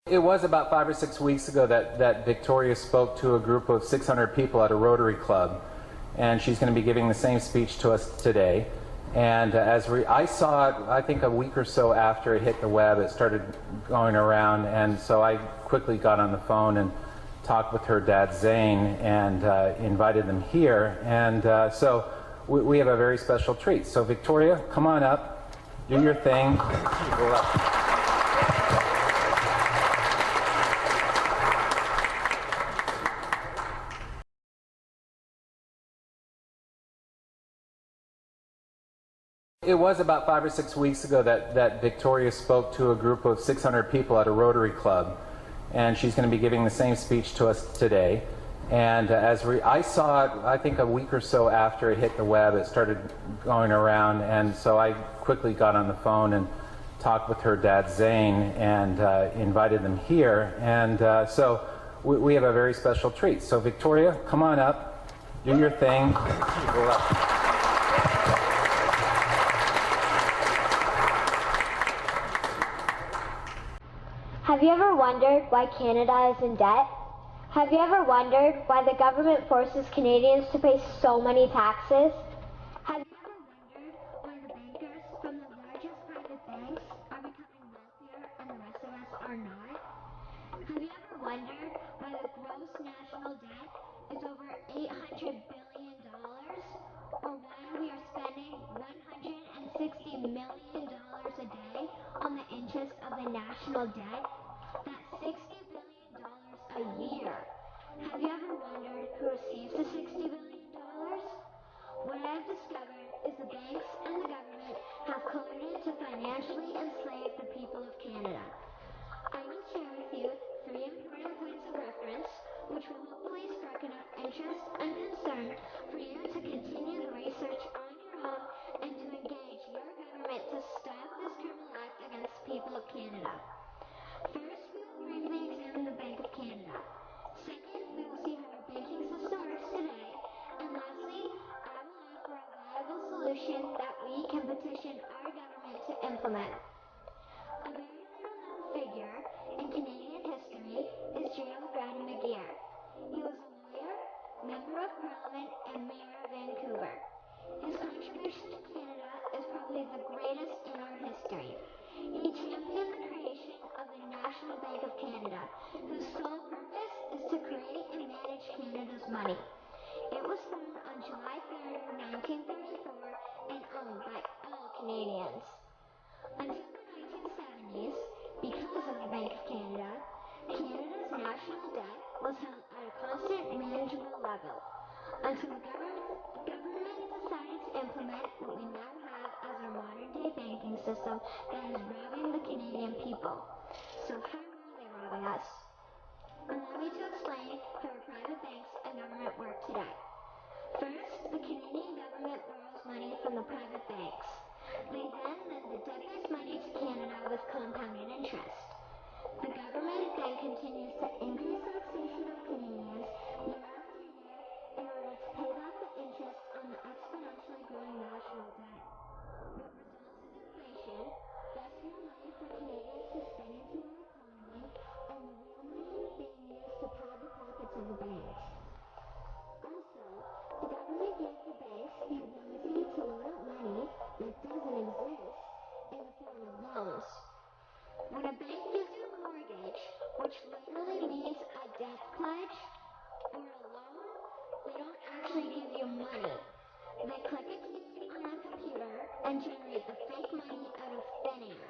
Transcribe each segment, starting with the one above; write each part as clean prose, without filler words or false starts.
It was about 5 or 6 weeks ago that Victoria spoke to a group of 600 people at a Rotary Club, and she's going to be giving the same speech to us today. And I saw it, I think a week or so after it hit the web, it started going around, and so I quickly got on the phone and talked with her dad Zane and invited them here. And so we have a very special treat. So Victoria, come on up, do your thing. It was about 5 or 6 weeks ago that Victoria spoke to a group of 600 people at a Rotary Club, and she's going to be giving the same speech to us today. And I saw it, I think a week or so after it hit the web, it started going around, and so I quickly got on the phone and talked with her dad Zane and invited them here. And so we have a very special treat. So Victoria, come on up, do your thing. Have you ever wondered why Canada is in debt? Have you ever wondered why the government forces Canadians to pay so many taxes? Have you ever wondered why the bankers from the largest private banks are becoming wealthier and the rest of us are not? Have you ever wondered why the gross national debt is over $800 billion? Or why we are spending $160 million a day on the interest of the national debt? That's $60 billion a year. Have you ever wondered who receives the $60 billion? What I've discovered is the banks and the government have colluded to financially enslave the people of Canada. I will share with you 3 important points of reference, which will hopefully spark enough interest and concern for you to continue the research on your own and to engage your government to stop this criminal act against the people of Canada. First, we will briefly examine the Bank of Canada. Second, we will see how our banking system works today. And lastly, I will offer a viable solution that we can petition our government to implement. A very little-known figure in Canadian history is Gerald McGeer. He was a lawyer, member of Parliament, and mayor of Vancouver. His contribution to Canada is probably the greatest in our history. He championed the creation of the National Bank of Canada, whose sole purpose is to create and manage Canada's money. It was formed on July 3rd, 1934, and owned by all Canadians. Until the 1970s, because of the Bank of Canada, Canada's national debt was held at a constant manageable level, until the government decided to implement what we now have as our modern-day banking system that is robbing the Canadian people. So how are they robbing us? Allow me to explain how our private banks and government work today. First, the Canadian government borrows money from the private banks. They then lend the debtors' money to Canada with compounded interest. The government then continues to increase taxation of Canadians year after year in order to pay back the interest on the exponentially growing national debt. What results is inflation, thus more money for Canadians to spend into our economy, and the real money being used to pad the pockets of the banks. Also, the government gives the banks the ability to loan out money that doesn't exist in the form of loans. When a bank gives you a mortgage, which literally means a debt pledge, or a loan, they don't actually give you money. They click a key on a computer and generate the fake money out of thin air.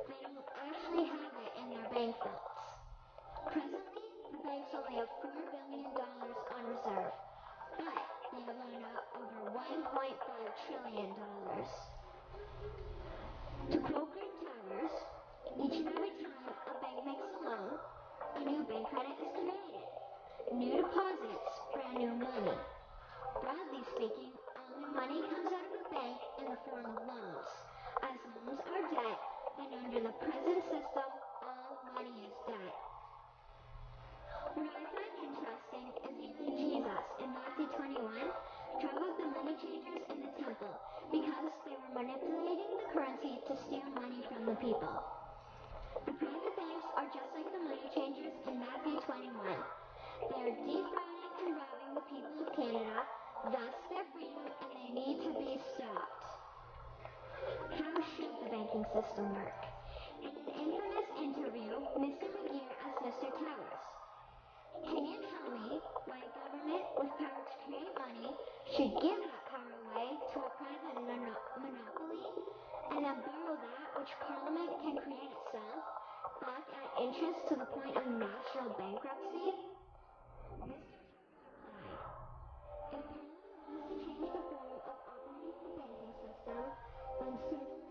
They don't actually have it in their bank vaults. Presently, the banks only have $4 billion on reserve, but they have loaned out over $1.5 trillion. To quote Green Towers, each and every time a bank makes a loan, a new bank credit is created. New deposits, brand new money. Broadly speaking, all new money comes out of the bank in the form of loans. As loans are debt, then under the present system, all money is debt. What I find interesting is even Jesus in Matthew 21 drove out the money changers in the temple because they were manipulating the currency to steal money from the people. The private banks are just like the money system work? In an infamous interview, Mr. McGeer asked Mr. Towers, "Can you tell me why a government with power to create money should give that power away to a private monopoly and then borrow that which Parliament can create itself back at interest to the point of national bankruptcy?" Mr. Towers replied, "If Parliament wants to change the form of operating the banking system, then certainly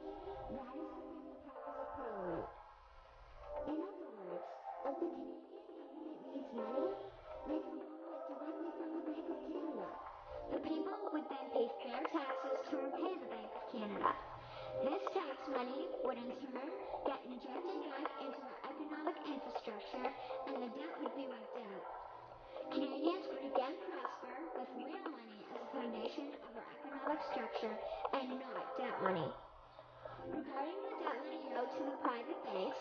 that is within the powers of Parliament. In other words, if the Canadian government needs money, they can borrow it directly from the Bank of Canada. The people would then pay fair taxes to repay the Bank of Canada. This tax money would in turn get injected back into our economic infrastructure and the debt would be wiped out. Canadians would again prosper with real money as the foundation of our economic structure and not debt money. Regarding the debt money owed to the private banks,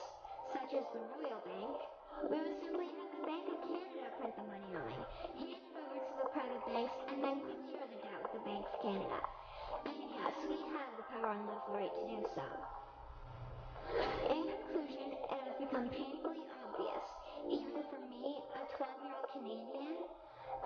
such as the Royal Bank, we would simply have the Bank of Canada print the money line, hand